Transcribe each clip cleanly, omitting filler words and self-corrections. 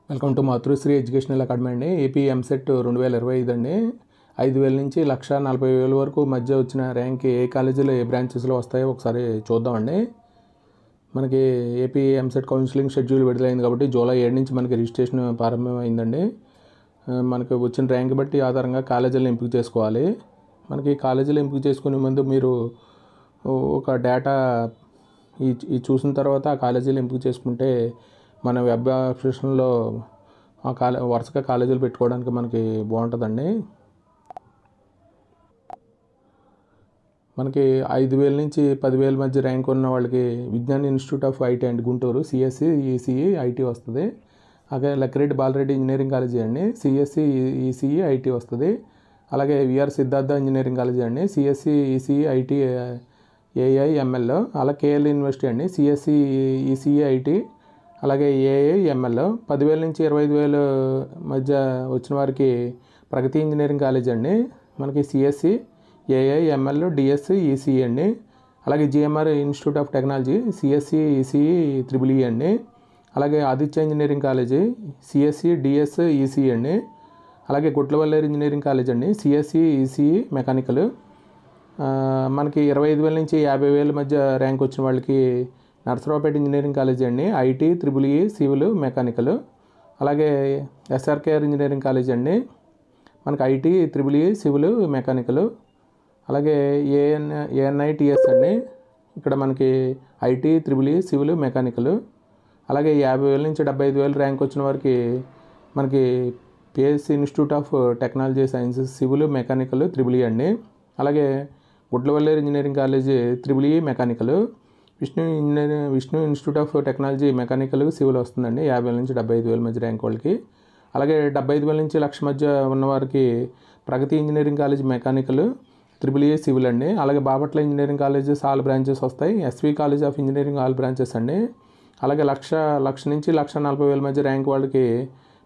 Welcome to Matrusri educational academy అండి. AP EAMCET 2025 అండి. 5,000 నుంచి 1,40,000 వరకు మధ్య వచ్చిన ర్యాంక్ ఏ కాలేజీలో ఏ బ్రాంచెస్లో వస్తాయో ఒకసారి చూద్దామండి. మనకి ఏపీ ఎంసెట్ కౌన్సిలింగ్ షెడ్యూల్ విడుదలైంది కాబట్టి జూలై 7 నుంచి మనకి రిజిస్ట్రేషన్ ప్రారంభమైందండి. మనకి వచ్చిన ర్యాంక్ బట్టి ఆధారంగా కాలేజీలను ఎంపిక చేసుకోవాలి. మనకి కాలేజీలు ఎంపిక చేసుకునే ముందు మీరు ఒక డేటా ఈ చూసిన తర్వాత ఆ కాలేజీలు ఎంపిక చేసుకుంటే మన వెబ్ అప్లికేషన్లో వరుసగా కాలేజీలు పెట్టుకోవడానికి మనకి బాగుంటుందండి. మనకి 5,000 నుంచి 10,000 మధ్య ర్యాంక్ ఉన్న వాళ్ళకి Vignan institute of IT and Guntur CSE ECE IT వస్తుంది. అలాగే లక్కిరెడ్డి బాలరెడ్డి ఇంజనీరింగ్ కాలేజీ అండి, సిఎస్సి ఈసీఈ ఐటీ వస్తుంది. అలాగే విఆర్ సిద్ధార్థ ఇంజనీరింగ్ కాలేజీ అండి, సిఎస్సి ఈసీఈ ఐటీ ఏఐఎంఎల్. అలాగే కేఎల్ యూనివర్సిటీ అండి, సిఎస్సి ఈసీఈ ఐటీ అలాగే ఏఐఎంఎల్. 10,000 నుంచి 25,000 మధ్య వచ్చిన వారికి ప్రగతి ఇంజనీరింగ్ కాలేజ్ అండి, మనకి సిఎస్సి ఏఐఎంఎల్ డిఎస్సి ఈసీఈ అండి. అలాగే GMR institute of technology CSE ECE triple E అండి. అలాగే Aditya engineering college CSE DS ECE అండి. అలాగే గుట్లవల్లేరు ఇంజనీరింగ్ కాలేజ్ అండి, సిఎస్సి ఈసీఈ మెకానికల్. మనకి 25,000 నుంచి 50,000 మధ్య ర్యాంక్ వచ్చిన వాళ్ళకి నర్సరావుపేట ఇంజనీరింగ్ కాలేజీ అండి, IT triple E civil mechanical. అలాగే ఎస్ఆర్కేఆర్ ఇంజనీరింగ్ కాలేజీ అండి, మనకి IT triple E civil mechanical. అలాగే ఏఎన్ఐటిఎస్ అండి, ఇక్కడ మనకి IT triple E civil mechanical. అలాగే 50,000 నుంచి 75,000 ర్యాంక్ వచ్చిన వారికి మనకి PSC institute of technology sciences civil mechanical triple E అండి. అలాగే Gudlavalleru engineering college triple E mechanical. Vishnu institute of technology mechanical civil వస్తుందండి, 50,000 నుంచి 75,000 మధ్య ర్యాంక్ వాళ్ళకి. అలాగే 75,000 నుంచి 1,00,000 మధ్య ఉన్నవారికి Pragati engineering college mechanical triple E civil అండి. అలాగే Bapatla engineering colleges all branches వస్తాయి, SV college of engineering all branches అండి. అలాగే 1,00,000 నుంచి 1,40,000 మధ్య ర్యాంక్ వాళ్ళకి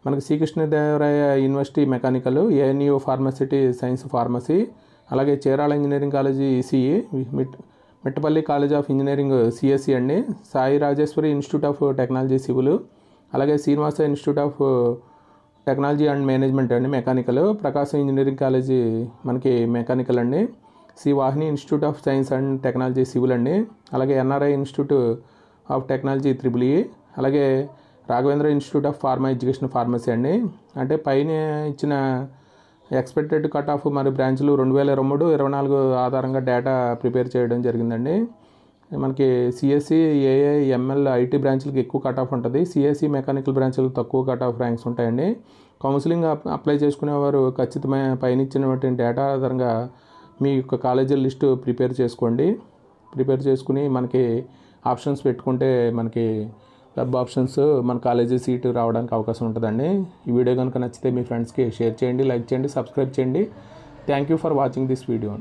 మనకి Srikrishnadevaraya university mechanical, ANU pharmaceutical science pharmacy. అలాగే Chirala engineering college ECE, Mittapalli college of engineering CSC అండి, Sai Rajeshwari institute of technology civil. అలాగే Srinivasa institute of technology and management అండి మెకానికల్, ప్రకాశం ఇంజనీరింగ్ కాలేజీ మనకి మెకానికల్ అండి, Sri Vahini institute of science and technology civil అండి. అలాగే NRI institute of technology triple E. అలాగే Raghavendra institute of pharma education pharmacy అండి. అంటే పైన ఇచ్చిన ఎక్స్పెక్టెడ్ కట్ ఆఫ్ మరి బ్రాంచ్లు 2023, 24 ఆధారంగా డేటా ప్రిపేర్ చేయడం జరిగిందండి. మనకి సిఎస్సి ఏఐఎంఎల్ ఐటీ బ్రాంచ్లకి ఎక్కువ కట్ ఆఫ్ ఉంటుంది, సిఎస్సి మెకానికల్ బ్రాంచ్లకు తక్కువ కట్ ఆఫ్ ర్యాంక్స్ ఉంటాయండి. కౌన్సిలింగ్ అప్లై చేసుకునేవారు ఖచ్చితమైన పైన ఇచ్చినటువంటి డేటా ఆధారంగా మీ యొక్క కాలేజీల లిస్టు ప్రిపేర్ చేసుకోండి. ప్రిపేర్ చేసుకుని మనకి ఆప్షన్స్ పెట్టుకుంటే మనకి వెబ్ ఆప్షన్స్ మన కాలేజీ సీటు రావడానికి అవకాశం ఉంటుందండి. ఈ వీడియో కనుక నచ్చితే మీ ఫ్రెండ్స్కి షేర్ చేయండి, లైక్ చేయండి, సబ్స్క్రైబ్ చేయండి. Thank you for watching this video.